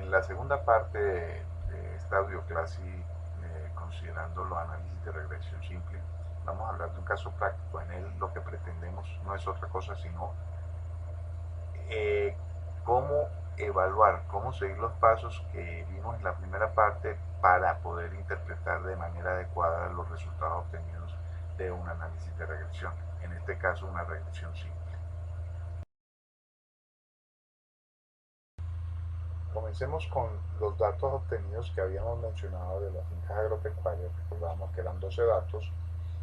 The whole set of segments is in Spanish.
En la segunda parte de esta audioclase, considerando los análisis de regresión simple, vamos a hablar de un caso práctico. En él lo que pretendemos no es otra cosa sino cómo evaluar, cómo seguir los pasos que vimos en la primera parte para poder interpretar de manera adecuada los resultados obtenidos de un análisis de regresión, en este caso una regresión simple. Comencemos con los datos obtenidos que habíamos mencionado de las fincas agropecuarias. Recordamos que eran 12 datos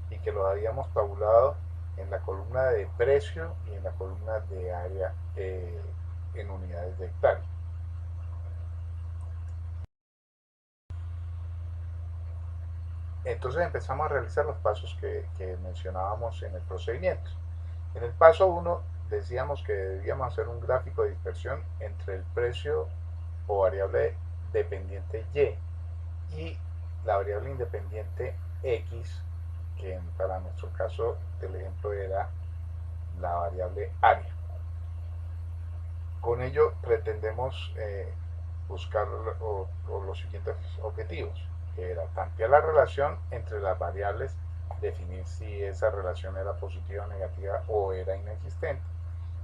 y que los habíamos tabulado en la columna de precio y en la columna de área en unidades de hectárea. Entonces empezamos a realizar los pasos que mencionábamos en el procedimiento. En el paso 1 decíamos que debíamos hacer un gráfico de dispersión entre el precio o variable dependiente y la variable independiente X, que para nuestro caso del ejemplo era la variable área. Con ello pretendemos buscar los siguientes objetivos, que era tantear la relación entre las variables, definir si esa relación era positiva o negativa o era inexistente,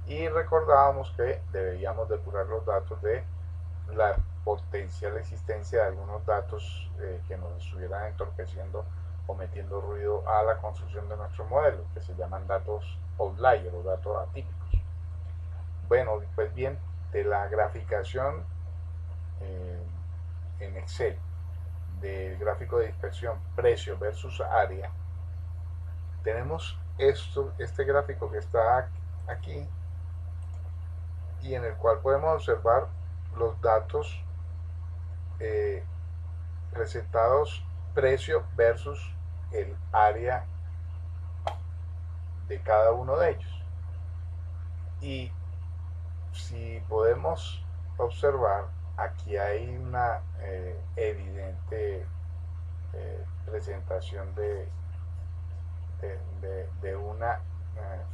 y recordábamos que deberíamos depurar los datos de la potencial existencia de algunos datos que nos estuvieran entorpeciendo o metiendo ruido a la construcción de nuestro modelo, que se llaman datos outlier o datos atípicos. Bueno, pues bien, de la graficación eh, en Excel del gráfico de dispersión precio versus área, tenemos este gráfico que está aquí y en el cual podemos observar los datos eh, presentados precio versus el área de cada uno de ellos. Y si podemos observar, aquí hay una evidente presentación de una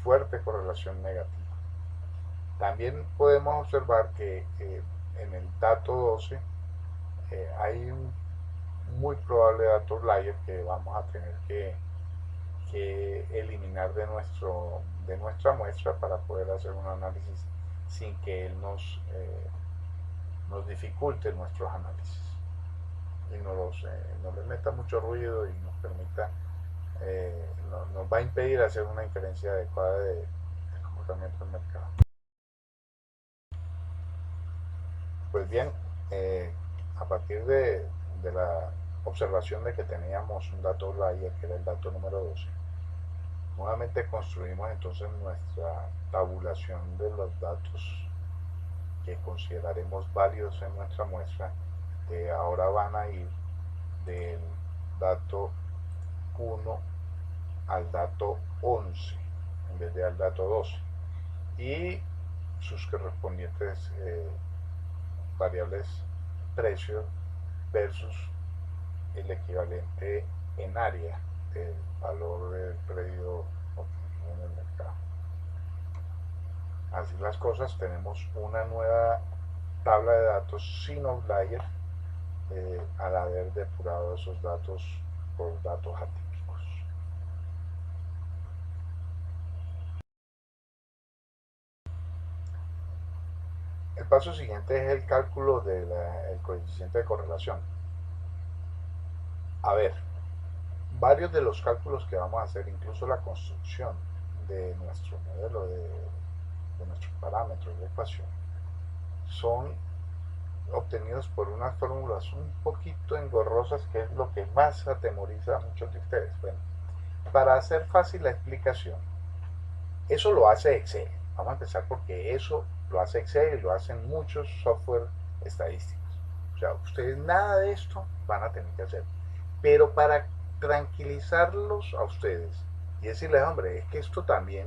fuerte correlación negativa. También podemos observar que en el dato 12 hay un muy probable dato outlier que vamos a tener que eliminar de nuestra muestra para poder hacer un análisis sin que él nos dificulte nuestros análisis y nos les meta mucho ruido y nos permita, nos va a impedir hacer una inferencia adecuada del comportamiento del mercado. Pues bien, a partir de la observación de que teníamos un dato outlier, que era el dato número 12, nuevamente construimos entonces nuestra tabulación de los datos que consideraremos válidos en nuestra muestra, que ahora van a ir del dato 1 al dato 11 en vez de al dato 12 y sus correspondientes variables precio versus el equivalente en área del valor del predio obtenido en el mercado. Así las cosas, tenemos una nueva tabla de datos sin outlier al haber depurado esos datos por datos atípicos. El paso siguiente es el cálculo del coeficiente de correlación. A ver, varios de los cálculos que vamos a hacer, incluso la construcción de nuestro modelo de nuestros parámetros de ecuación, son obtenidos por unas fórmulas un poquito engorrosas, que es lo que más atemoriza a muchos de ustedes. Bueno, para hacer fácil la explicación, eso lo hace Excel. Vamos a empezar porque eso lo hace Excel y lo hacen muchos software estadísticos. O sea, ustedes nada de esto van a tener que hacer. Pero para tranquilizarlos a ustedes y decirles, hombre, es que esto también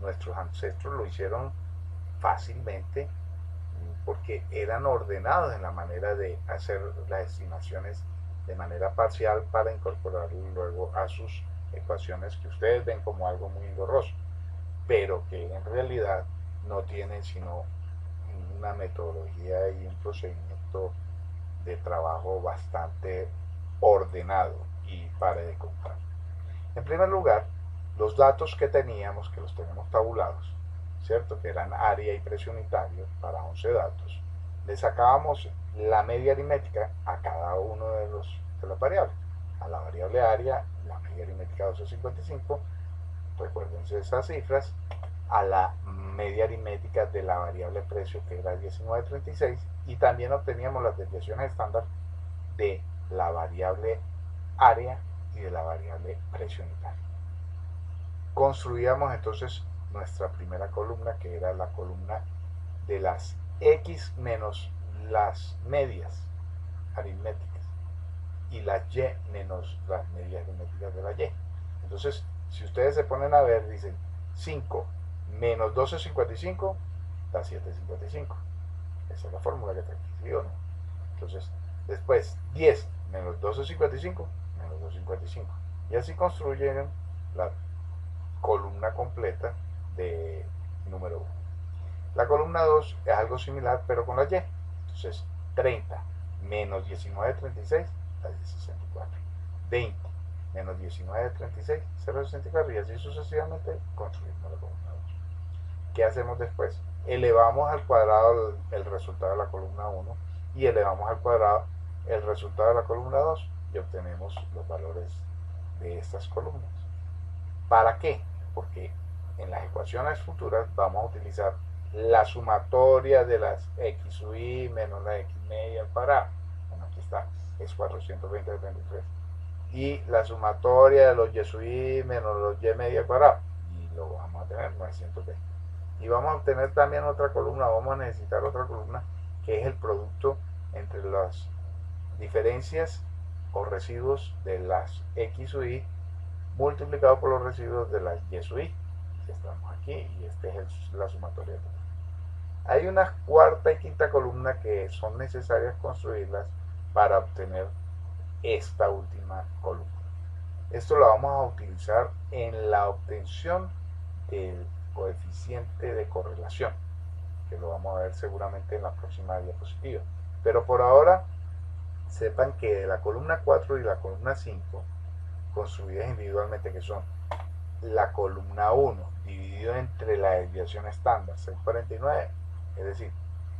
nuestros ancestros lo hicieron fácilmente porque eran ordenados en la manera de hacer las estimaciones de manera parcial para incorporarlo luego a sus ecuaciones que ustedes ven como algo muy engorroso, pero que en realidad no tienen sino una metodología y un procedimiento de trabajo bastante ordenado y pare de contar. En primer lugar, los datos que teníamos, que los tenemos tabulados, ¿cierto? Que eran área y precio unitario para 11 datos, le sacábamos la media aritmética a cada uno de las variables. A la variable área, la media aritmética 12.55, recuérdense esas cifras, a la media aritmética de la variable precio, que era 19.36, y también obteníamos las desviaciones estándar de la variable área y de la variable precio unitario. Construíamos entonces nuestra primera columna, que era la columna de las X menos las medias aritméticas y las Y menos las medias aritméticas de la Y. Entonces, si ustedes se ponen a ver, dicen 5 menos 12.55 da 7.55. Esa es la fórmula que está aquí, ¿sí o no? Entonces, después 10 menos 12.55 menos 2.55. Y así construyen la columna completa de número 1. La columna 2 es algo similar, pero con la Y. Entonces, 30 menos 19.36 da 10.64. 20 menos 19.36, 0.64, y así sucesivamente construimos la columna 2. ¿Qué hacemos después? Elevamos al cuadrado el resultado de la columna 1 y elevamos al cuadrado el resultado de la columna 2 y obtenemos los valores de estas columnas. ¿Para qué? Porque en las ecuaciones futuras vamos a utilizar la sumatoria de las x sub i menos la x media al cuadrado. Bueno, aquí está, es 420/23. Y la sumatoria de los y sub i menos los y media al cuadrado. Y lo vamos a tener 920. Y vamos a obtener también otra columna, vamos a necesitar otra columna, que es el producto entre las diferencias o residuos de las x sub i multiplicado por los residuos de las y sub i. Estamos aquí y esta es la sumatoria. Hay una cuarta y quinta columna que son necesarias construirlas para obtener esta última columna. Esto lo vamos a utilizar en la obtención del coeficiente de correlación, que lo vamos a ver seguramente en la próxima diapositiva. Pero por ahora, sepan que de la columna 4 y la columna 5, construidas individualmente, que son la columna 1 dividido entre la desviación estándar 649, es decir,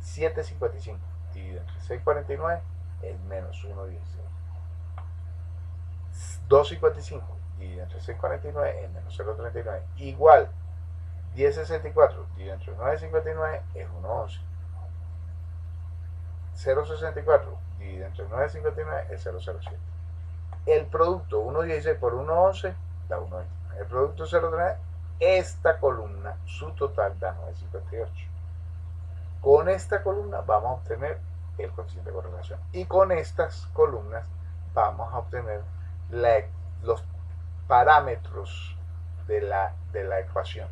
7.55 dividido entre 649 es menos 1.16. 2.55 dividido entre 649 es menos 0.39, igual 10.64 dividido entre 9.59 es 1.11. 0.64 dividido entre 9.59 es 0.07. El producto 1.16 por 1.11 da 1.20. El producto 0.3, esta columna, su total da 9.58. Con esta columna vamos a obtener el coeficiente de correlación. Y con estas columnas vamos a obtener los parámetros de la ecuación.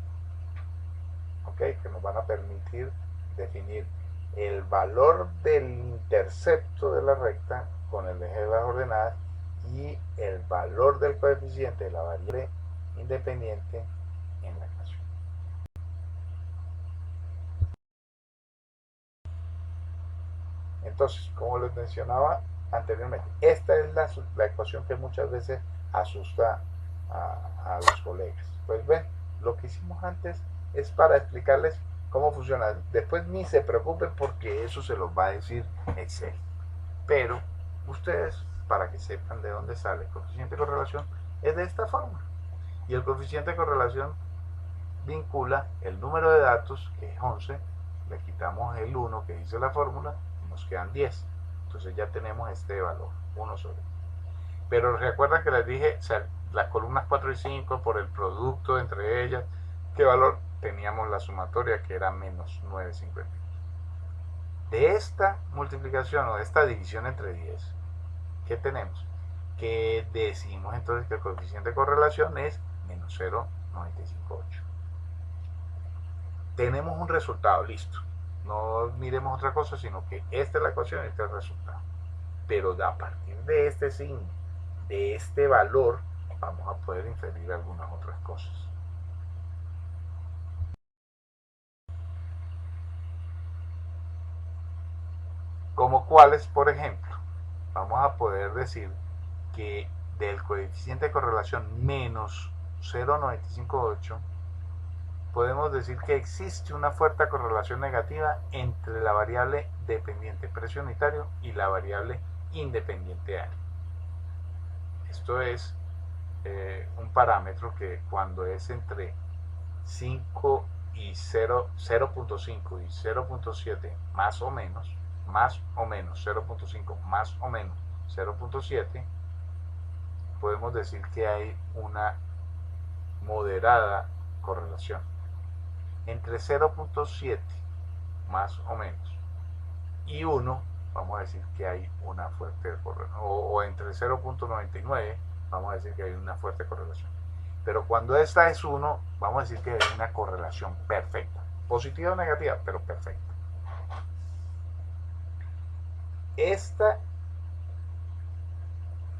¿Ok? Que nos van a permitir definir el valor del intercepto de la recta con el eje de las ordenadas y el valor del coeficiente de la variable independiente en la ecuación. Entonces, como les mencionaba anteriormente, esta es la ecuación que muchas veces asusta a los colegas. Pues ven, lo que hicimos antes es para explicarles cómo funciona. Después ni se preocupen porque eso se los va a decir Excel. Pero ustedes, para que sepan de dónde sale el coeficiente de correlación, es de esta forma. Y el coeficiente de correlación vincula el número de datos, que es 11, le quitamos el 1 que dice la fórmula y nos quedan 10. Entonces ya tenemos este valor, 1 sobre. Pero recuerdan que les dije, o sea, las columnas 4 y 5 por el producto entre ellas, ¿qué valor? Teníamos la sumatoria, que era menos 9.50. De esta multiplicación o de esta división entre 10, ¿qué tenemos? Que decimos entonces que el coeficiente de correlación es menos 0.958. Tenemos un resultado, listo. No miremos otra cosa, sino que esta es la ecuación y este es el resultado. Pero a partir de este signo, de este valor, vamos a poder inferir algunas otras cosas. Como cuáles, por ejemplo, vamos a poder decir que del coeficiente de correlación menos 0,958 podemos decir que existe una fuerte correlación negativa entre la variable dependiente precio unitario y la variable independiente área. Esto es un parámetro que cuando es entre 5 y 0.5 y 0.7 más o menos 0.5 más o menos 0.7, podemos decir que hay una moderada correlación. Entre 0.7 más o menos y 1, vamos a decir que hay una fuerte correlación, o entre 0.99 vamos a decir que hay una fuerte correlación. Pero cuando esta es 1, vamos a decir que hay una correlación perfecta, positiva o negativa, pero perfecta. Esta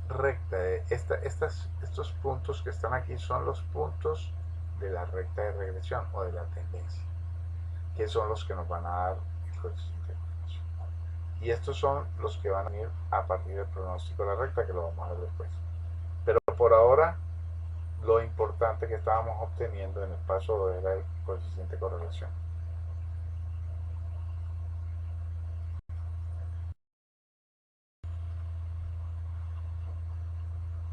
recta, estos puntos que están aquí son los puntos de la recta de regresión o de la tendencia, que son los que nos van a dar el coeficiente de correlación. Y estos son los que van a venir a partir del pronóstico de la recta, que lo vamos a ver después. Pero por ahora, lo importante que estábamos obteniendo en el paso 2 era el coeficiente de correlación.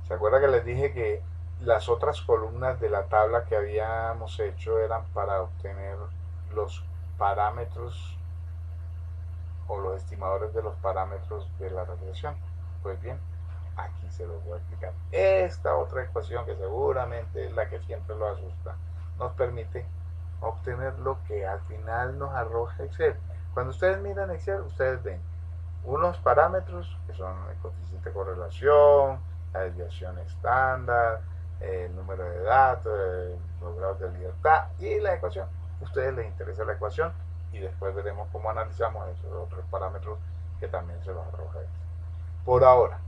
¿Se acuerda que les dije que las otras columnas de la tabla que habíamos hecho eran para obtener los parámetros o los estimadores de los parámetros de la regresión? Pues bien, aquí se los voy a explicar. Esta otra ecuación, que seguramente es la que siempre lo asusta, nos permite obtener lo que al final nos arroja Excel. Cuando ustedes miran Excel, ustedes ven unos parámetros que son el coeficiente de correlación, la desviación estándar, el número de datos, los grados de libertad y la ecuación. A ustedes les interesa la ecuación y después veremos cómo analizamos esos otros parámetros que también se los arroja. Por ahora,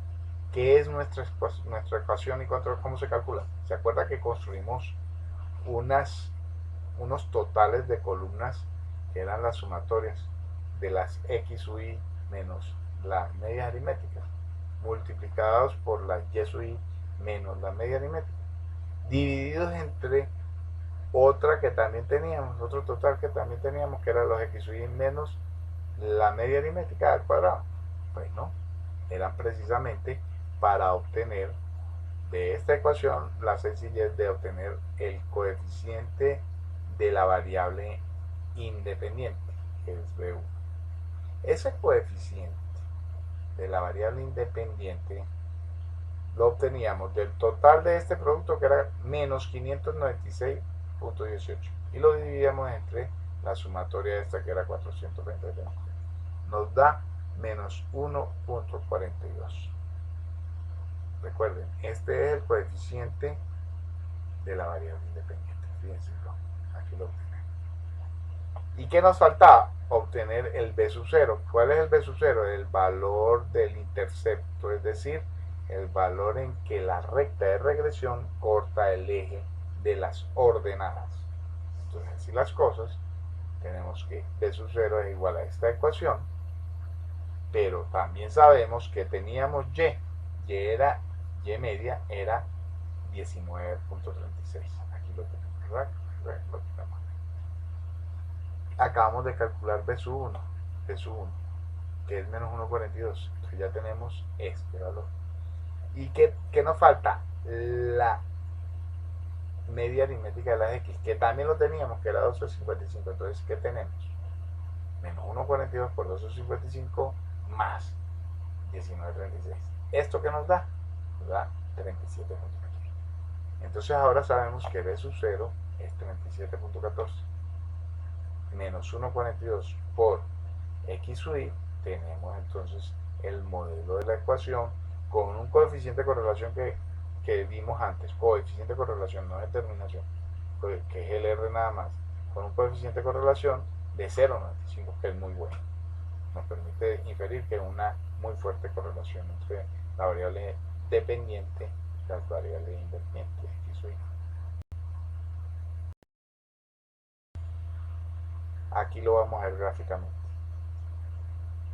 ¿qué es nuestra ecuación y cómo se calcula? ¿Se acuerda que construimos unos totales de columnas que eran las sumatorias de las x sub i menos las medias aritméticas, multiplicados por las y sub i menos la media aritmética, divididos entre otra que también teníamos, otro total que también teníamos, que era los x sub i menos la media aritmética al cuadrado? Pues no, eran precisamente para obtener de esta ecuación la sencillez de obtener el coeficiente de la variable independiente, que es B1. Ese coeficiente de la variable independiente lo obteníamos del total de este producto, que era menos 596.18, y lo dividíamos entre la sumatoria esta, que era 420. Nos da menos 1.42. Recuerden, este es el coeficiente de la variable independiente. Fíjense, aquí lo obtenemos. ¿Y qué nos faltaba? Obtener el B sub 0. ¿Cuál es el B sub 0? El valor del intercepto, es decir, el valor en que la recta de regresión corta el eje de las ordenadas. Entonces, así las cosas, tenemos que B sub 0 es igual a esta ecuación, pero también sabemos que teníamos Y media era 19.36. Aquí lo tenemos, ¿verdad? Lo tenemos. Acabamos de calcular B sub 1, que es menos 1.42. Entonces ya tenemos este valor. ¿Y qué nos falta? La media aritmética de las X, que también lo teníamos, que era 12.55. Entonces, ¿qué tenemos? Menos 1.42 por 12.55 más 19.36. ¿Esto qué nos da? Nos da 37.14. Entonces ahora sabemos que B sub 0 es 37.14. Menos 1.42 por x sub i, tenemos entonces el modelo de la ecuación con un coeficiente de correlación que vimos antes, coeficiente de correlación, no determinación, que es el R nada más, con un coeficiente de correlación de 0.95, que es muy bueno. Nos permite inferir que hay una muy fuerte correlación entre la variable dependiente y las variables independientes x sub i. Aquí lo vamos a ver gráficamente.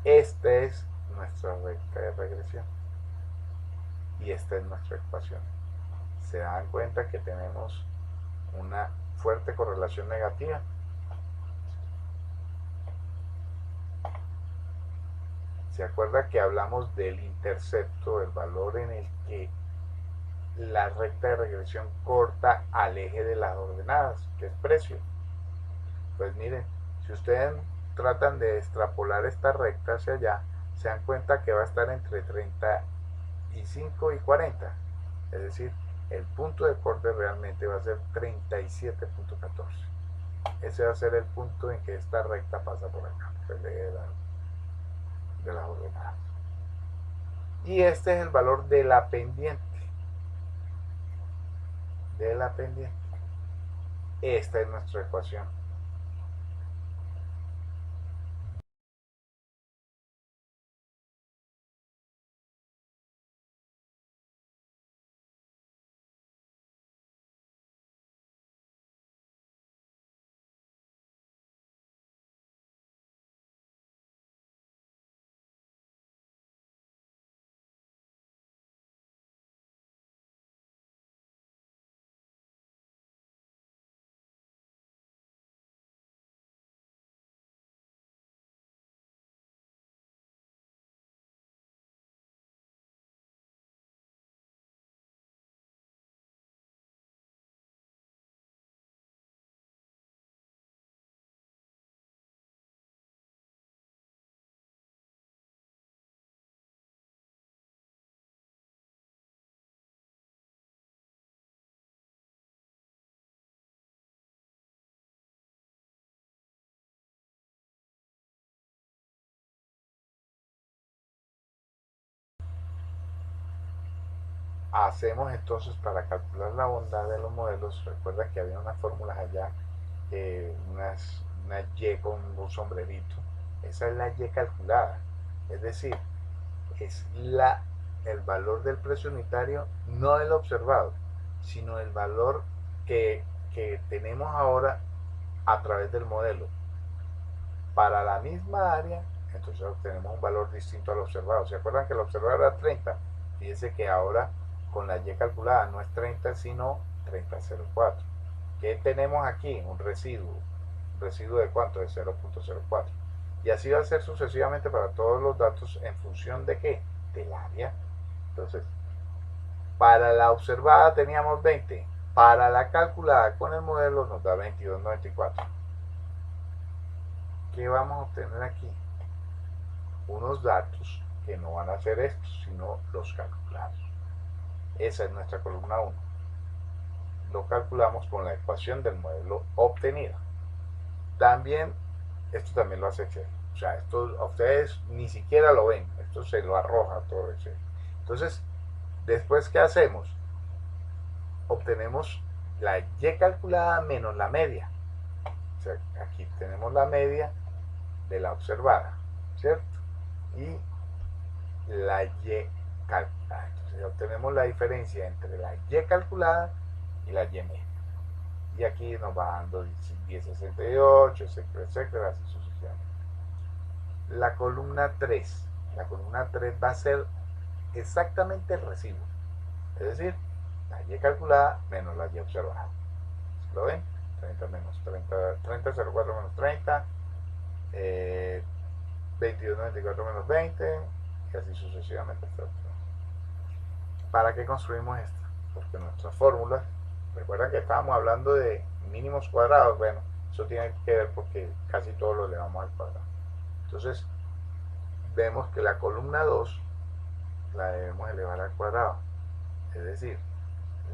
Esta es nuestra recta de regresión y esta es nuestra ecuación. Se dan cuenta que tenemos una fuerte correlación negativa. ¿Se acuerda que hablamos del intercepto, el valor en el que la recta de regresión corta al eje de las ordenadas, que es precio? Pues miren, si ustedes tratan de extrapolar esta recta hacia allá, se dan cuenta que va a estar entre 35 y 40. Es decir, el punto de corte realmente va a ser 37.14. Ese va a ser el punto en que esta recta pasa por acá, por el eje de las ordenadas. Y este es el valor de la pendiente. De la pendiente. Esta es nuestra ecuación. Hacemos entonces para calcular la bondad de los modelos, recuerda que había unas fórmulas allá, una Y con un sombrerito. Esa es la Y calculada. Es decir, es el valor del precio unitario, no el observado, sino el valor que tenemos ahora a través del modelo. Para la misma área, entonces obtenemos un valor distinto al observado. ¿Se acuerdan que el observado era 30? Fíjense que ahora con la Y calculada no es 30, sino 30,04. ¿Qué tenemos aquí? Un residuo. ¿Un residuo de cuánto? De 0,04. Y así va a ser sucesivamente para todos los datos en función de qué? Del área. Entonces, para la observada teníamos 20. Para la calculada con el modelo nos da 22,94. ¿Qué vamos a obtener aquí? Unos datos que no van a ser estos, sino los calculados. Esa es nuestra columna 1. Lo calculamos con la ecuación del modelo obtenida. También, esto también lo hace Excel. O sea, esto a ustedes ni siquiera lo ven. Esto se lo arroja todo Excel. Entonces, después, ¿qué hacemos? Obtenemos la Y calculada menos la media. O sea, aquí tenemos la media de la observada, ¿cierto? Y la Y calculada. Entonces obtenemos la diferencia entre la Y calculada y la Y media. Y aquí nos va dando 10,68, etcétera, etcétera, así sucesivamente. La columna 3. La columna 3 va a ser exactamente el residuo. Es decir, la Y calculada menos la Y observada. ¿Lo ven? 30 menos 30, 30,04 menos 30, 22,94 menos 20, y así sucesivamente. ¿Para qué construimos esto? Porque nuestras fórmulas, recuerdan que estábamos hablando de mínimos cuadrados, bueno, eso tiene que ver porque casi todo lo elevamos al cuadrado. Entonces, vemos que la columna 2 la debemos elevar al cuadrado. Es decir,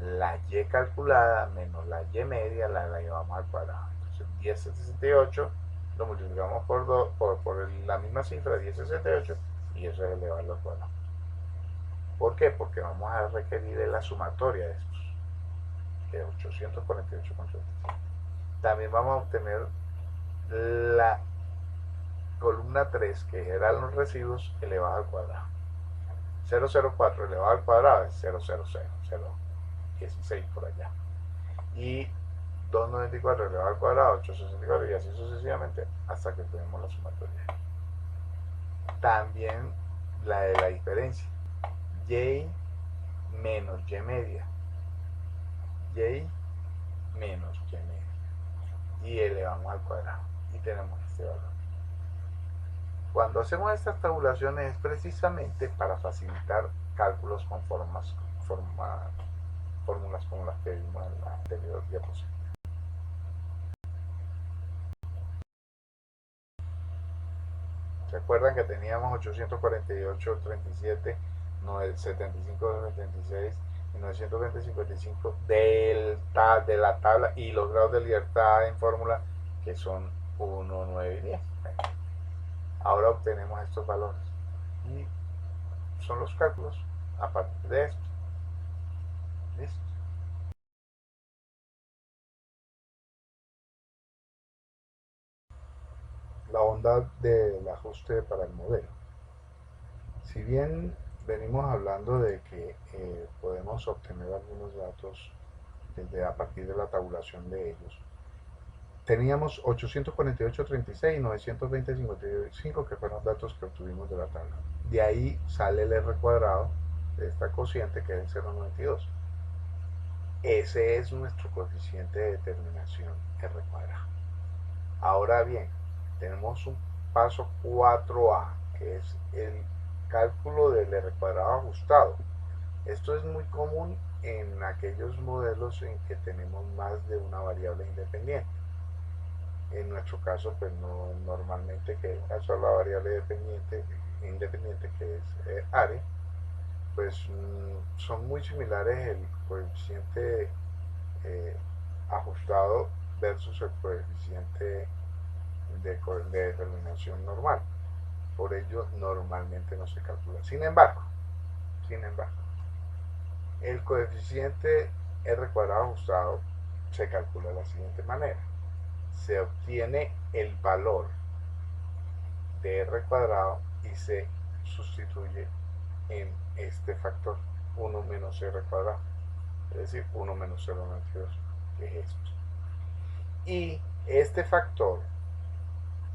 la Y calculada menos la Y media la llevamos al cuadrado. Entonces, 10,68 lo multiplicamos por la misma cifra, 10,68, y eso es elevarlo al cuadrado. ¿Por qué? Porque vamos a requerir la sumatoria de estos, que es 848,87. También vamos a obtener la columna 3, que eran los residuos, elevado al cuadrado. 0,04 elevado al cuadrado es 0,00,016 por allá. Y 2,94 elevado al cuadrado, 8,64, y así sucesivamente hasta que tenemos la sumatoria. También la de la diferencia, y menos y media, y menos y media, y elevamos al cuadrado y tenemos este valor. Cuando hacemos estas tabulaciones es precisamente para facilitar cálculos con fórmulas como las que vimos en la anterior diapositiva. ¿Se acuerdan que teníamos 848.37, 75.76 y 920.55 de la tabla y los grados de libertad en fórmula que son 1, 9 y 10? Ahora obtenemos estos valores y son los cálculos a partir de esto. ¿Listo? La bondad del ajuste para el modelo. Si bien venimos hablando de que podemos obtener algunos datos desde a partir de la tabulación de ellos, teníamos 848.36 y 920.55 que fueron datos que obtuvimos de la tabla. De ahí sale el R cuadrado de esta cociente que es 0.92. Ese es nuestro coeficiente de determinación R cuadrado. Ahora bien, tenemos un paso 4A, que es el cálculo del R cuadrado ajustado. Esto es muy común en aquellos modelos en que tenemos más de una variable independiente. En nuestro caso, pues no normalmente que una sola variable independiente que es área, pues son muy similares el coeficiente eh, ajustado versus el coeficiente de determinación normal. Por ello, normalmente no se calcula. Sin embargo, el coeficiente R cuadrado ajustado se calcula de la siguiente manera. Se obtiene el valor de R cuadrado y se sustituye en este factor 1 menos R cuadrado, es decir, 1 menos 0.92, que es esto. Y este factor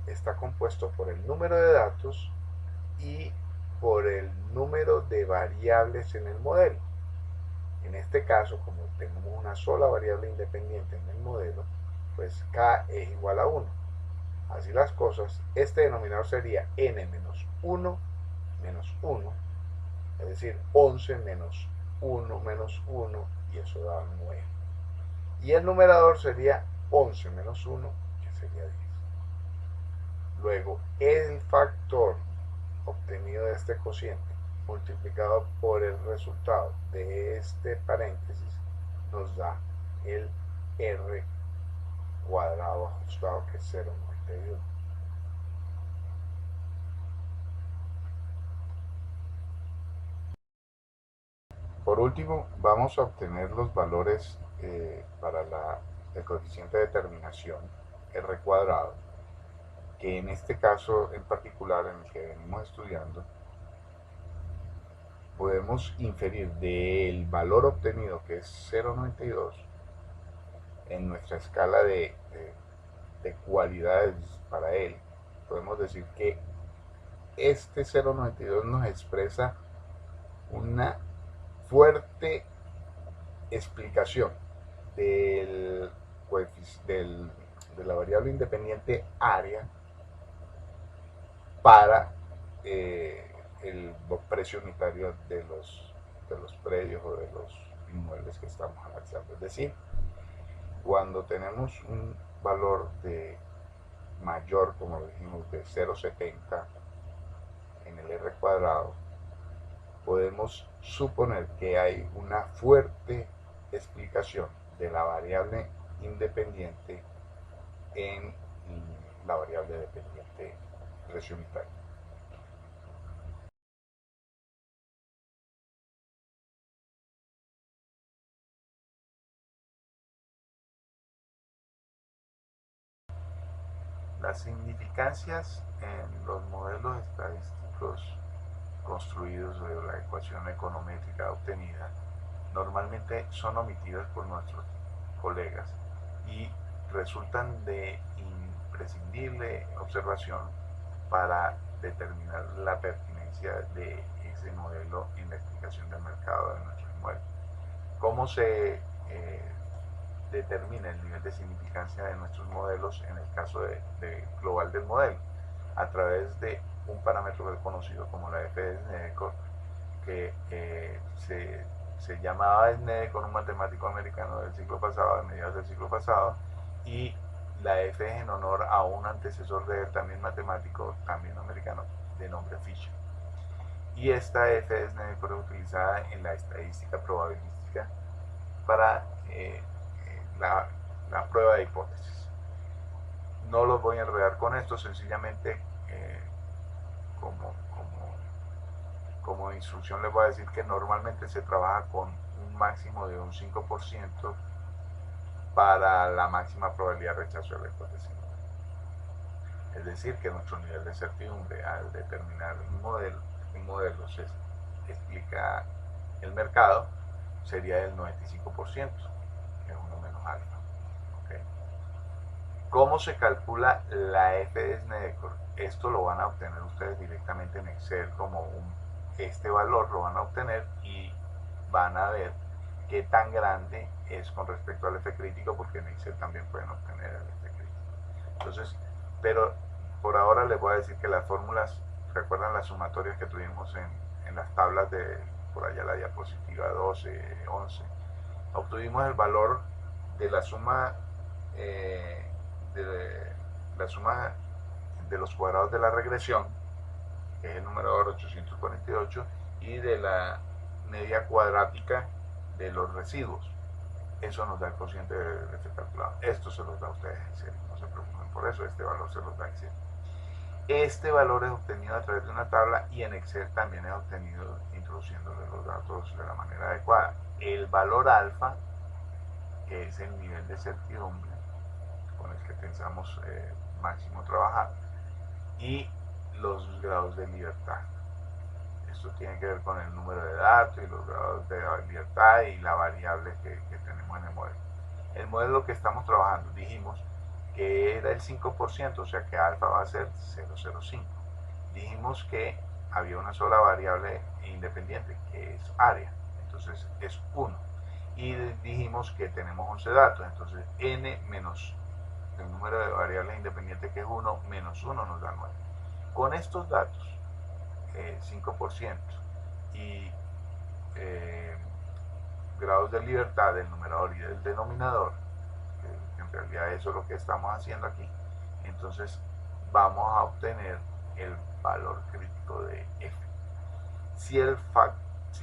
está compuesto por el número de datos y por el número de variables en el modelo. En este caso, como tenemos una sola variable independiente en el modelo, pues K es igual a 1. Así las cosas, este denominador sería n menos 1 menos 1, es decir, 11 menos 1 menos 1, y eso da 9. Y el numerador sería 11 menos 1, que sería 10. Luego, el factor obtenido de este cociente multiplicado por el resultado de este paréntesis nos da el R cuadrado ajustado, que es 0.91. Por último, vamos a obtener los valores para el coeficiente de determinación R cuadrado, que en este caso en particular en el que venimos estudiando, podemos inferir del valor obtenido, que es 0.92, en nuestra escala de cualidades para él. Podemos decir que este 0.92 nos expresa una fuerte explicación del, del, de la variable independiente área para el precio unitario de los predios o de los inmuebles que estamos analizando. Es decir, cuando tenemos un valor de mayor, como lo dijimos, de 0.70 en el R cuadrado, podemos suponer que hay una fuerte explicación de la variable independiente en la variable dependiente precio unitario. Las significancias en los modelos estadísticos construidos de la ecuación econométrica obtenida normalmente son omitidas por nuestros colegas y resultan de imprescindible observación para determinar la pertinencia de ese modelo en la explicación del mercado de nuestro inmueble. ¿Cómo se determina el nivel de significancia de nuestros modelos en el caso de global del modelo? A través de un parámetro conocido como la F de Snedeker, que se llamaba Snedeker, un matemático americano del siglo pasado, de mediados del siglo pasado, y la F es en honor a un antecesor de él, también matemático, también americano, de nombre Fisher. Y esta F de Snedeker es utilizada en la estadística probabilística para la prueba de hipótesis. No los voy a enredar con esto, sencillamente como instrucción les voy a decir que normalmente se trabaja con un máximo de un 5% para la máxima probabilidad de rechazo de la hipótesis. Es decir, que nuestro nivel de certidumbre al determinar un modelo se explica el mercado, sería del 95%, que es 1 menos alfa. ¿Okay? ¿Cómo se calcula la F de Snedeker? Esto lo van a obtener ustedes directamente en Excel como este valor lo van a obtener y van a ver qué tan grande es con respecto al F crítico, porque en Excel también pueden obtener el F crítico. Entonces, pero por ahora les voy a decir que las fórmulas, ¿recuerdan las sumatorias que tuvimos en las tablas de por allá la diapositiva 12, 11? Obtuvimos el valor de la suma de los cuadrados de la regresión, que es el numerador 848, y de la media cuadrática de los residuos. Eso nos da el cociente de F calculado. Esto se los da a ustedes en Excel, no se preocupen por eso, este valor se los da Excel. Este valor es obtenido a través de una tabla y en Excel también es obtenido introduciéndole los datos de la manera adecuada. El valor alfa, que es el nivel de certidumbre con el que pensamos máximo trabajar, y los grados de libertad. Esto tiene que ver con el número de datos y los grados de libertad y la variable que tenemos en el modelo. El modelo que estamos trabajando, dijimos que era el 5%, o sea que alfa va a ser 0,05. Dijimos que había una sola variable independiente, que es área, entonces es 1. Y dijimos que tenemos 11 datos, entonces n menos el número de variables independientes, que es 1, menos 1 nos da 9. Con estos datos, 5% y grados de libertad del numerador y del denominador, que en realidad eso es lo que estamos haciendo aquí, entonces vamos a obtener el valor crítico de F. Si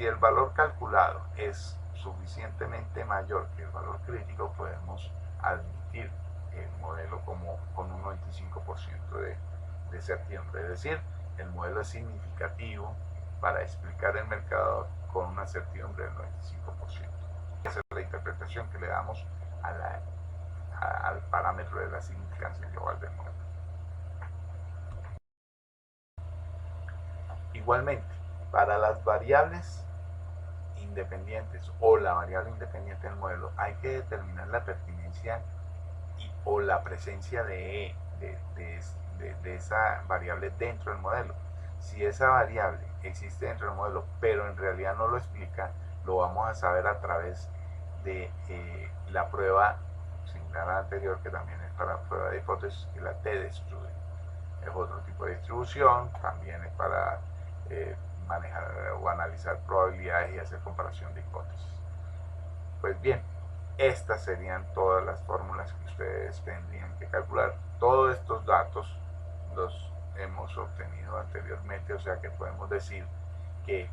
el valor calculado es suficientemente mayor que el valor crítico, podemos admitir el modelo como con un 95% de certidumbre, es decir, el modelo es significativo para explicar el mercado con una certidumbre del 95%. Esa es la interpretación que le damos al parámetro de la significancia global del modelo. Igualmente, para las variables independientes o la variable independiente del modelo, hay que determinar la pertinencia o la presencia de esa variable dentro del modelo. Si esa variable existe dentro del modelo, pero en realidad no lo explica, lo vamos a saber a través de la prueba similar a la anterior, que también es para la prueba de hipótesis, que es la T-de-Strudel. Es otro tipo de distribución, también es para manejar o analizar probabilidades y hacer comparación de hipótesis. Pues bien, estas serían todas las fórmulas que ustedes tendrían que calcular. Todos estos datos los hemos obtenido anteriormente, o sea que podemos decir que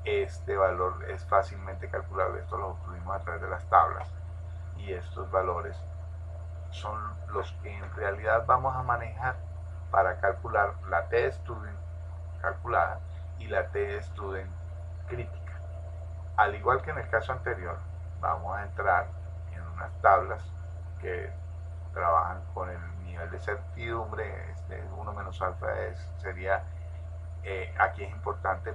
este valor es fácilmente calculable. Esto lo obtuvimos a través de las tablas y estos valores son los que en realidad vamos a manejar para calcular la T-Student calculada y la T-Student crítica. Al igual que en el caso anterior, vamos a entrar en unas tablas que trabajan con el nivel de certidumbre. 1 menos alfa sería, aquí es importante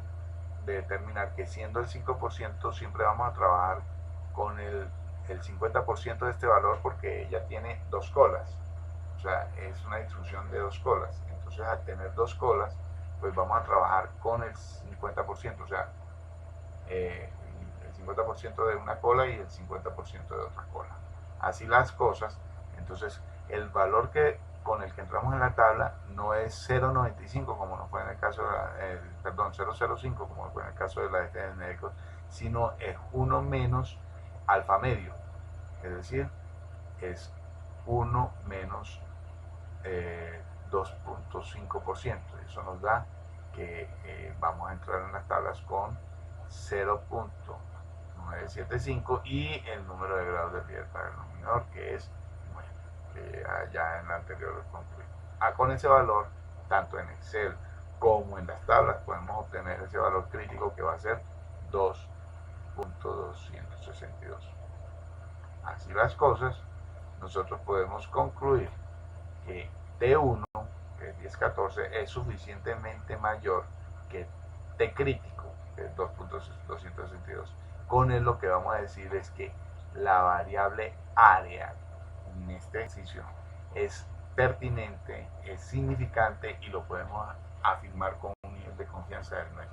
determinar que siendo el 5%, siempre vamos a trabajar con el 50% de este valor, porque ya tiene dos colas, o sea, es una distribución de dos colas. Entonces, al tener dos colas, pues vamos a trabajar con el 50%, o sea, el 50% de una cola y el 50% de otra cola. Así las cosas, entonces el valor con el que entramos en la tabla no es 0,95 como nos fue en el caso de perdón, 0,05 como fue en el caso de la F de médicos, sino es 1 menos alfa medio, es decir, es 1 menos 2,5%. Eso nos da que vamos a entrar en las tablas con 0,975 y el número de grados de riesgo para el denominador, que es 9, que ya en la anterior concluí. Con ese valor, tanto en Excel como en las tablas, podemos obtener ese valor crítico que va a ser 2,262. Así las cosas, nosotros podemos concluir que T1, que es 1014, es suficientemente mayor que T crítico, que es 2,262. Con él lo que vamos a decir es que la variable área en este ejercicio es pertinente, es significante y lo podemos afirmar con un nivel de confianza del 95%.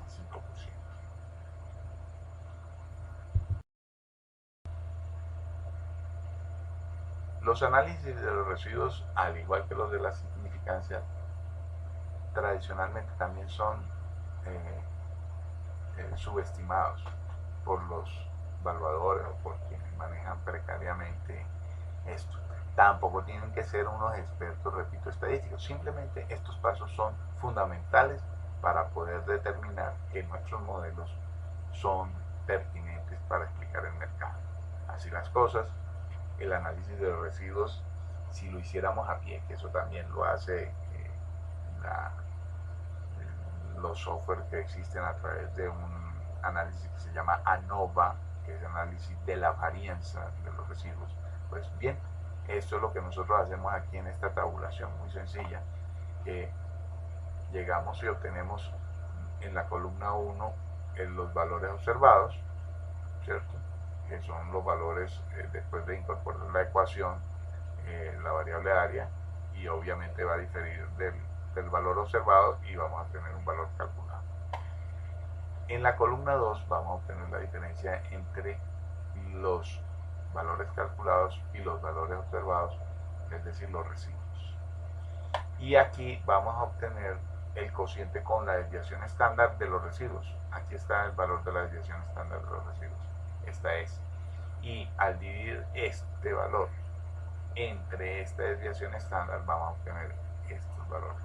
Los análisis de los residuos, al igual que los de la significancia, tradicionalmente también son eh, subestimados por los evaluadores o por quienes manejan precariamente esto. Tampoco tienen que ser unos expertos, repito, estadísticos. Simplemente estos pasos son fundamentales para poder determinar que nuestros modelos son pertinentes para explicar el mercado. Así las cosas, el análisis de los residuos, si lo hiciéramos a pie, que eso también lo hace los software que existen a través de un análisis que se llama ANOVA, que es análisis de la varianza de los residuos. Pues bien, esto es lo que nosotros hacemos aquí en esta tabulación muy sencilla, que llegamos y obtenemos en la columna 1 los valores observados, ¿cierto? Que son los valores después de incorporar la ecuación, la variable área, y obviamente va a diferir del valor observado y vamos a tener un valor calculado. En la columna 2 vamos a obtener la diferencia entre los valores calculados y los valores observados, es decir, los residuos. Y aquí vamos a obtener el cociente con la desviación estándar de los residuos. Aquí está el valor de la desviación estándar de los residuos. Esta es. Y al dividir este valor entre esta desviación estándar, vamos a obtener estos valores.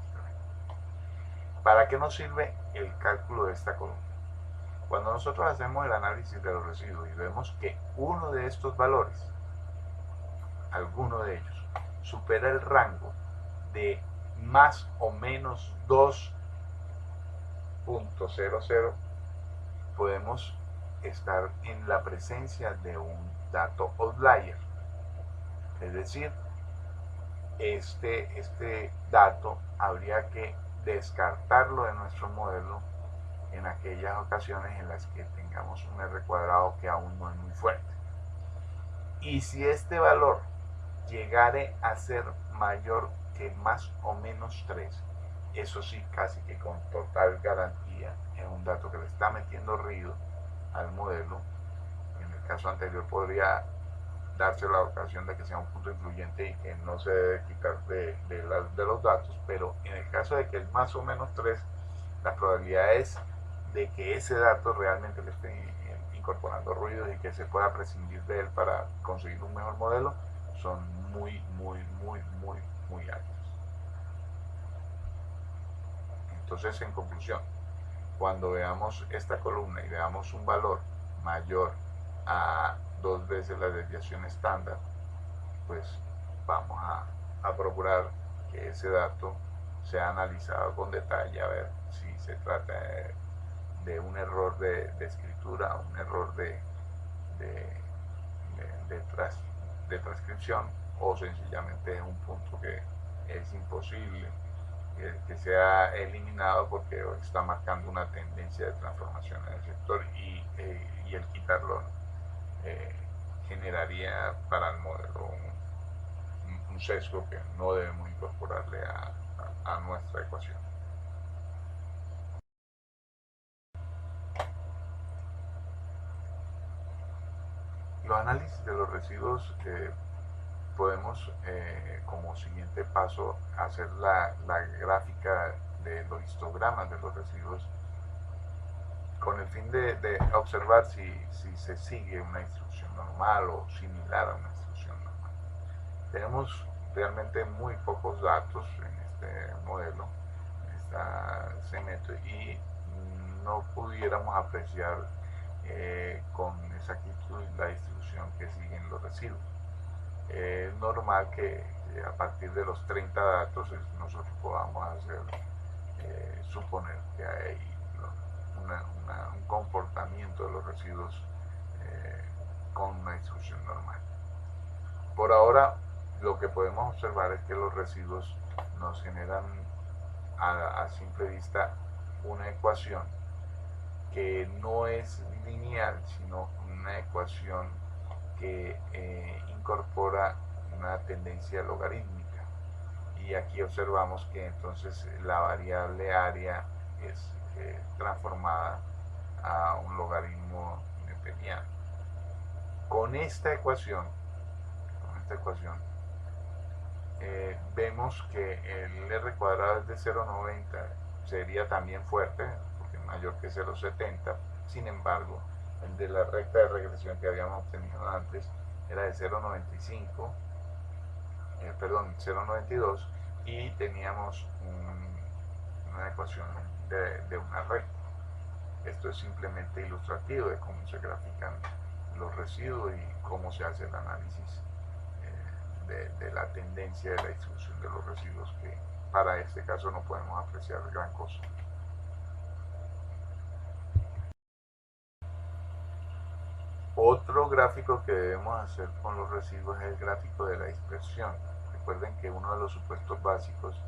¿Para qué nos sirve el cálculo de esta columna? Cuando nosotros hacemos el análisis de los residuos y vemos que uno de estos valores, alguno de ellos, supera el rango de más o menos 2,00, podemos estar en la presencia de un dato outlier. Es decir, este dato habría que descartarlo de nuestro modelo en aquellas ocasiones en las que tengamos un R cuadrado que aún no es muy fuerte. Y si este valor llegare a ser mayor que más o menos 3, eso sí, casi que con total garantía, es un dato que le está metiendo ruido al modelo. En el caso anterior podría darse la ocasión de que sea un punto influyente y que no se debe quitar de los datos, pero en el caso de que es más o menos 3, la probabilidad es de que ese dato realmente le esté incorporando ruidos y que se pueda prescindir de él para conseguir un mejor modelo, son muy altos. Entonces, en conclusión, cuando veamos esta columna y veamos un valor mayor a 2 veces la desviación estándar, pues vamos a procurar que ese dato sea analizado con detalle, a ver si se trata de un error de escritura, un error de transcripción, o sencillamente es un punto que es imposible que sea eliminado porque está marcando una tendencia de transformación en el sector y el quitarlo generaría para el modelo un sesgo que no debemos incorporarle a nuestra ecuación. los análisis de los residuos podemos como siguiente paso hacer la gráfica de los histogramas de los residuos con el fin de observar si se sigue una instrucción normal o similar a una instrucción normal. Tenemos realmente muy pocos datos en este modelo, en esta CMET, y no pudiéramos apreciar con exactitud la distribución que siguen los residuos. Es normal que a partir de los 30 datos nosotros podamos hacer suponer que hay un comportamiento de los residuos con una distribución normal. Por ahora, lo que podemos observar es que los residuos nos generan a simple vista una ecuación que no es lineal, sino una ecuación que incorpora una tendencia logarítmica. Y aquí observamos que entonces la variable área es transformada a un logaritmo neperiano. Con esta ecuación vemos que el r cuadrado es de 0,90, sería también fuerte porque es mayor que 0,70. Sin embargo, el de la recta de regresión que habíamos obtenido antes era de 0,95, perdón, 0,92, y teníamos una ecuación de una recta. Esto es simplemente ilustrativo de cómo se grafican los residuos y cómo se hace el análisis de la tendencia de la distribución de los residuos, que para este caso no podemos apreciar gran cosa. Otro gráfico que debemos hacer con los residuos es el gráfico de la dispersión. Recuerden que uno de los supuestos básicos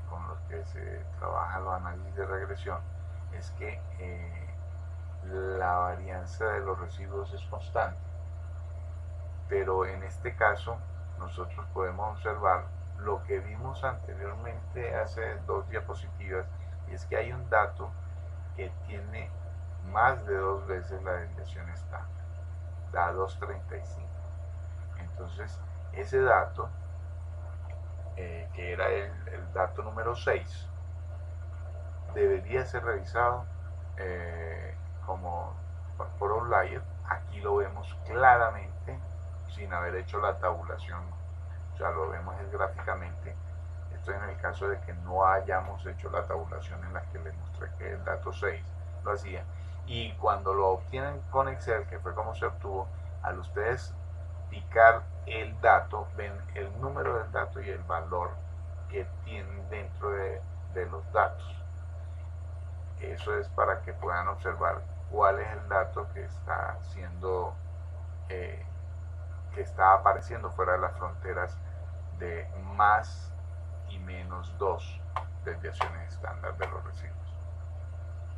con los que se trabajan los análisis de regresión es que la varianza de los residuos es constante, pero en este caso nosotros podemos observar lo que vimos anteriormente hace 2 diapositivas, y es que hay un dato que tiene más de 2 veces la desviación estándar, da 2.35. Entonces ese dato, que era el dato número 6, debería ser revisado como por outlier. Aquí lo vemos claramente sin haber hecho la tabulación, o sea, lo vemos gráficamente. Esto en el caso de que no hayamos hecho la tabulación en la que les mostré que el dato 6 lo hacía. Y cuando lo obtienen con Excel, que fue como se obtuvo, al ustedes picar el dato, ven el número del dato y el valor que tienen dentro de los datos. Eso es para que puedan observar cuál es el dato que está siendo que está apareciendo fuera de las fronteras de más y menos 2 desviaciones estándar de los residuos.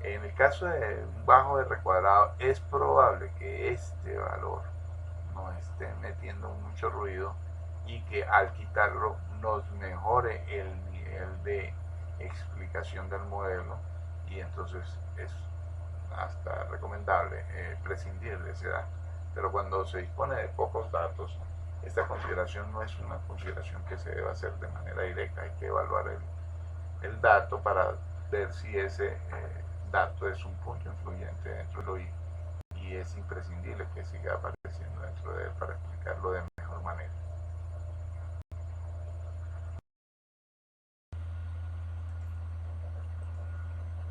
En el caso de un bajo R cuadrado, es probable que este valor nos esté metiendo mucho ruido y que al quitarlo nos mejore el nivel de explicación del modelo, y entonces es hasta recomendable prescindir de ese dato. Pero cuando se dispone de pocos datos, esta consideración no es una consideración que se deba hacer de manera directa. Hay que evaluar el dato para ver si ese dato es un punto influyente dentro del OI, y es imprescindible que siga apareciendo dentro de él para explicarlo de mejor manera.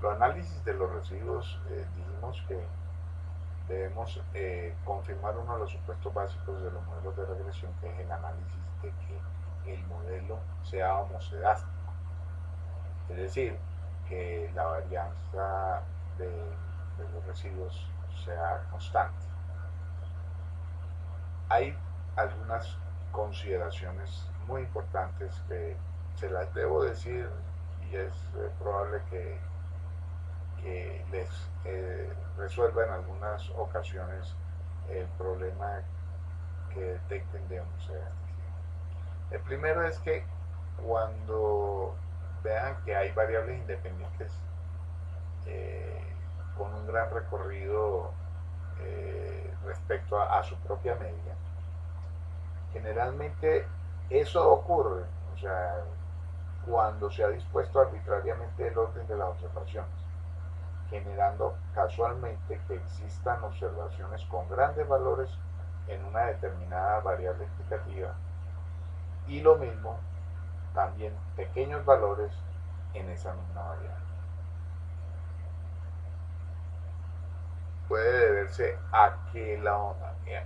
Los análisis de los residuos, dijimos que debemos confirmar uno de los supuestos básicos de los modelos de regresión, que es el análisis de que el modelo sea homocedástico, es decir, que la varianza de los residuos sea constante. Hay algunas consideraciones muy importantes que se las debo decir, y es probable que les resuelva en algunas ocasiones el problema que detecten de homocedasticidad. El primero es que cuando vean que hay variables independientes con un gran recorrido respecto a su propia media, generalmente eso ocurre, o sea, cuando se ha dispuesto arbitrariamente el orden de las observaciones, generando casualmente que existan observaciones con grandes valores en una determinada variable explicativa y lo mismo también pequeños valores en esa misma variable. Puede deberse a que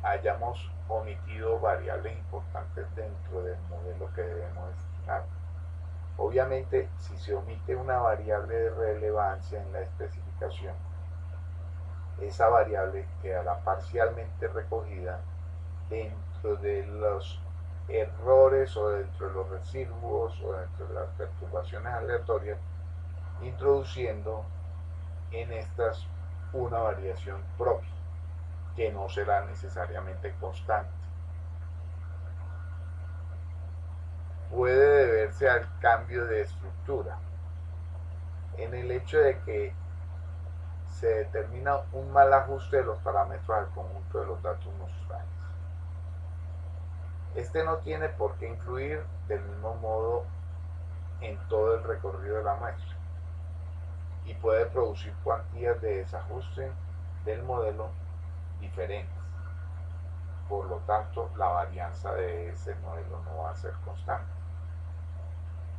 hayamos omitido variables importantes dentro del modelo que debemos estimar. Obviamente, si se omite una variable de relevancia en la especificación, esa variable quedará parcialmente recogida dentro de los errores o dentro de los residuos o dentro de las perturbaciones aleatorias, introduciendo en estas una variación propia que no será necesariamente constante. Puede deberse al cambio de estructura, en el hecho de que se determina un mal ajuste de los parámetros al conjunto de los datos muestrales. Este no tiene por qué influir del mismo modo en todo el recorrido de la muestra y puede producir cuantías de desajuste del modelo diferentes. Por lo tanto, la varianza de ese modelo no va a ser constante.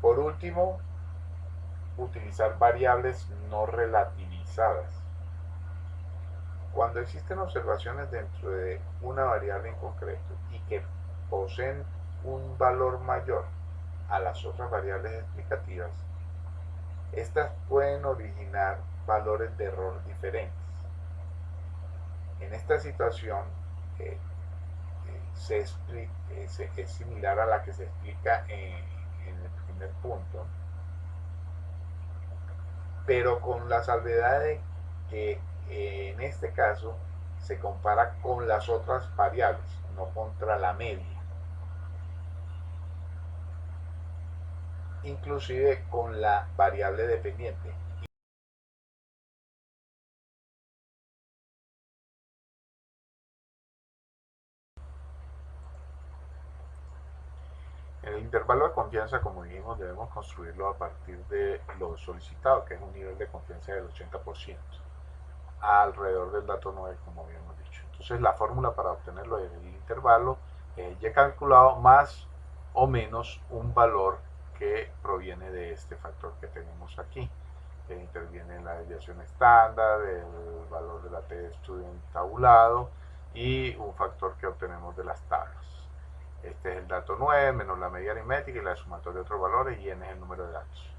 Por último, utilizar variables no relativizadas. Cuando existen observaciones dentro de una variable en concreto y que poseen un valor mayor a las otras variables explicativas, estas pueden originar valores de error diferentes. En esta situación es similar a la que se explica en el primer punto, pero con la salvedad de que en este caso se compara con las otras variables, no contra la media. Inclusive con la variable dependiente. El intervalo de confianza, como dijimos, debemos construirlo a partir de lo solicitado, que es un nivel de confianza del 80%, alrededor del dato 9, como habíamos dicho. Entonces, la fórmula para obtenerlo es el intervalo ya calculado más o menos un valor que proviene de este factor que tenemos aquí, que interviene en la desviación estándar, el valor de la t de student tabulado y un factor que obtenemos de las tablas. Este es el dato 9 menos la media aritmética y la sumatoria de otros valores y n es el número de datos.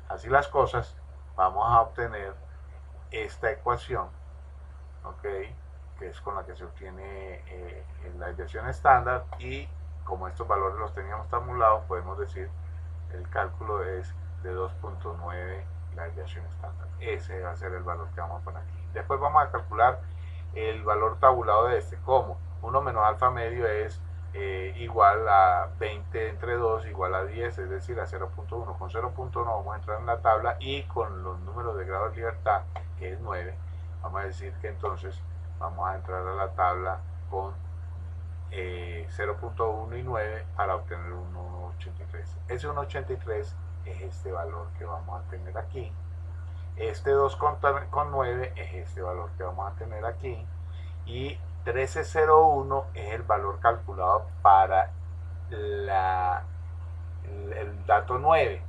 Así las cosas, vamos a obtener esta ecuación, ¿ok?, que es con la que se obtiene la desviación estándar, y como estos valores los teníamos tabulados, podemos decir el cálculo es de 2.9 la desviación estándar. Ese va a ser el valor que vamos a poner aquí. Después vamos a calcular el valor tabulado de este, como 1 menos alfa medio es igual a 20 entre 2 igual a 10, es decir, a 0.1. Con 0.1 vamos a entrar en la tabla y con los números de grado de libertad, que es 9, vamos a decir que entonces vamos a entrar a la tabla con 0.1 y 9 para obtener un 1.83. Ese 1.83 es este valor que vamos a tener aquí. Este 2.9 es este valor que vamos a tener aquí. Y 1301 es el valor calculado para el dato 9,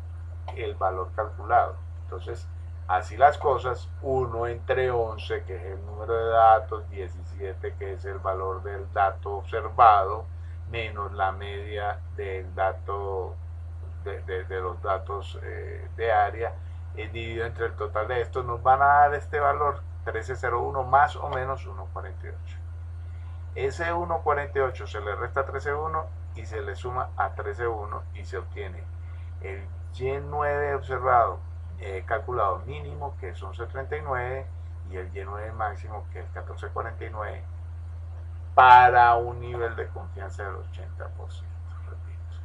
el valor calculado. Entonces, así las cosas, 1 entre 11, que es el número de datos, 17, que es el valor del dato observado, menos la media del dato de los datos de área, dividido entre el total de estos, nos van a dar este valor 1301 más o menos 1.48. Ese 1.48 se le resta 13.1 y se le suma a 13.1 y se obtiene el Y9 observado calculado mínimo, que es 11.39, y el Y9 máximo, que es 14.49, para un nivel de confianza del 80%. Repito.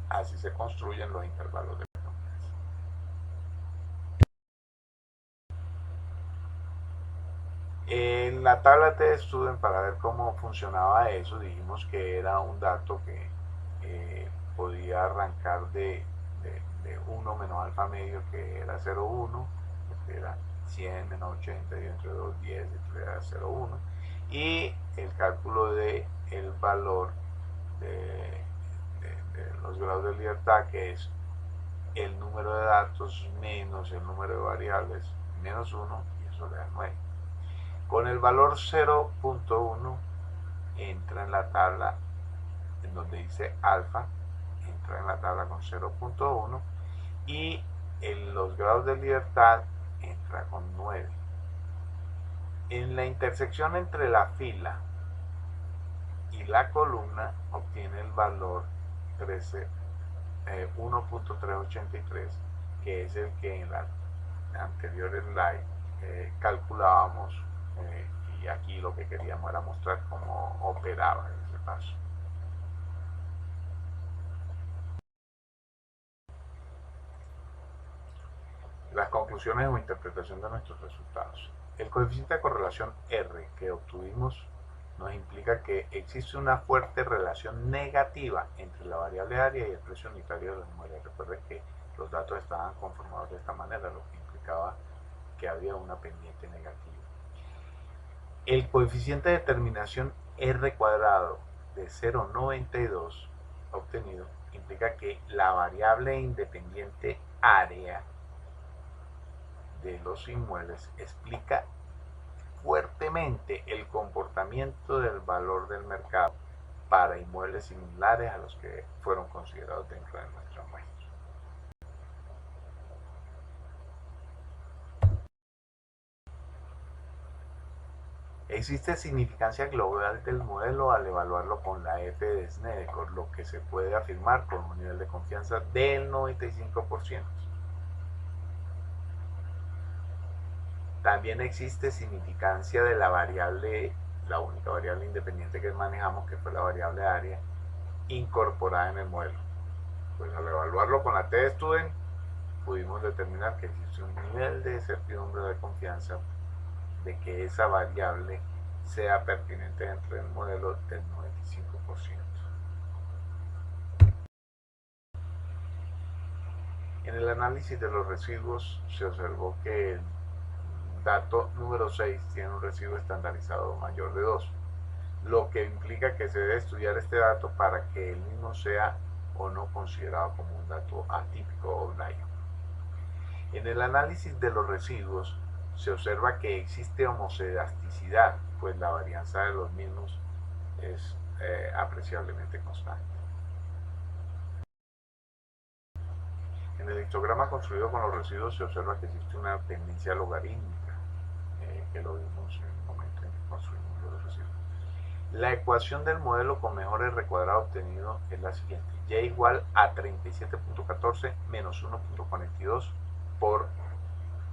Así se construyen los intervalos de confianza. En la tabla TestStudent, para ver cómo funcionaba eso, dijimos que era un dato que podía arrancar de 1 menos alfa medio, que era 0,1, que era 100 menos 80 y entre 2, 10, era 0,1, y el cálculo de el valor de los grados de libertad, que es el número de datos menos el número de variables menos 1, y eso le da 9. Con el valor 0,1 entra en la tabla en donde dice alfa, entra en la tabla con 0,1, y en los grados de libertad entra con 9. En la intersección entre la fila y la columna obtiene el valor 1.383, que es el que en la anterior slide calculábamos, y aquí lo que queríamos era mostrar cómo operaba ese paso. Las conclusiones o interpretación de nuestros resultados. El coeficiente de correlación R que obtuvimos nos implica que existe una fuerte relación negativa entre la variable área y el precio unitario de los inmuebles. Recuerden que los datos estaban conformados de esta manera, lo que implicaba que había una pendiente negativa. El coeficiente de determinación R cuadrado de 0,92 obtenido implica que la variable independiente área de los inmuebles explica fuertemente el comportamiento del valor del mercado para inmuebles similares a los que fueron considerados dentro de nuestra muestra. Existe significancia global del modelo al evaluarlo con la F de Snedeker, lo que se puede afirmar con un nivel de confianza del 95%. También existe significancia de la variable, la única variable independiente que manejamos, que fue la variable área, incorporada en el modelo. Pues al evaluarlo con la TestStudent, pudimos determinar que existe un nivel de certidumbre de confianza de que esa variable sea pertinente dentro del modelo del 95%. En el análisis de los residuos se observó que el dato número 6 tiene un residuo estandarizado mayor de 2, lo que implica que se debe estudiar este dato para que el mismo sea o no considerado como un dato atípico o outlier. En el análisis de los residuos se observa que existe homocedasticidad, pues la varianza de los mismos es apreciablemente constante. En el histograma construido con los residuos se observa que existe una tendencia logarítmica, que lo vimos en el momento en que construimos los residuos. La ecuación del modelo con mejor R cuadrado obtenido es la siguiente: y igual a 37.14 menos 1.42 por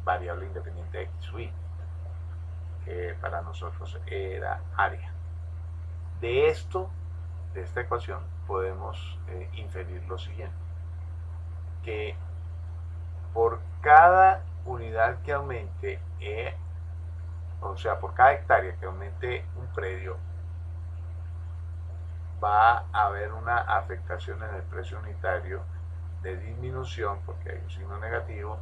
variable independiente X o Y, que para nosotros era área. De esto, de esta ecuación, podemos inferir lo siguiente: que por cada unidad que aumente, o sea, por cada hectárea que aumente un predio, va a haber una afectación en el precio unitario de disminución, porque hay un signo negativo,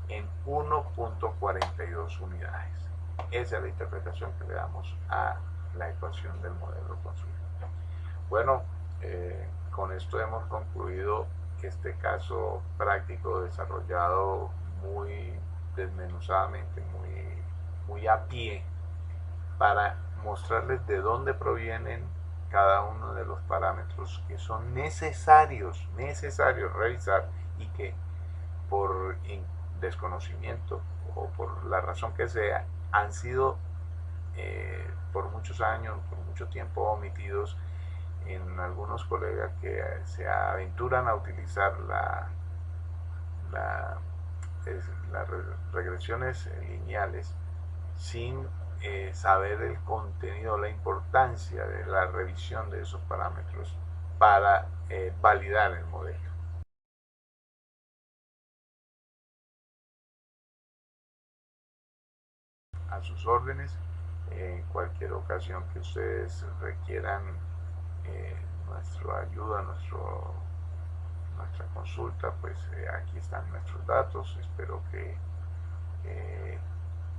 en 1.42 unidades. Esa es la interpretación que le damos a la ecuación del modelo construido. Bueno, con esto hemos concluido este caso práctico desarrollado muy desmenuzadamente, muy a pie, para mostrarles de dónde provienen cada uno de los parámetros que son necesarios revisar, y que por desconocimiento o por la razón que sea han sido por muchos años, por mucho tiempo omitidos en algunos colegas que se aventuran a utilizar las regresiones lineales sin saber el contenido, la importancia de la revisión de esos parámetros para validar el modelo. A sus órdenes. En cualquier ocasión que ustedes requieran nuestra ayuda, nuestra consulta, pues aquí están nuestros datos. Espero que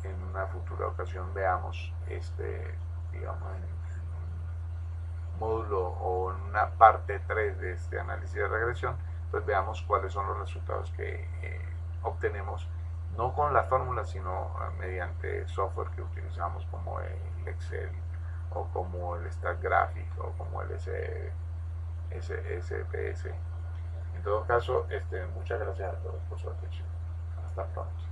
en una futura ocasión veamos digamos, en un módulo o en una parte 3 de este análisis de regresión, pues veamos cuáles son los resultados que obtenemos, no con la fórmula, sino mediante software que utilizamos como el Excel o como el StatGraphic o como el SPS. En todo caso, muchas gracias a todos por su atención. Hasta pronto.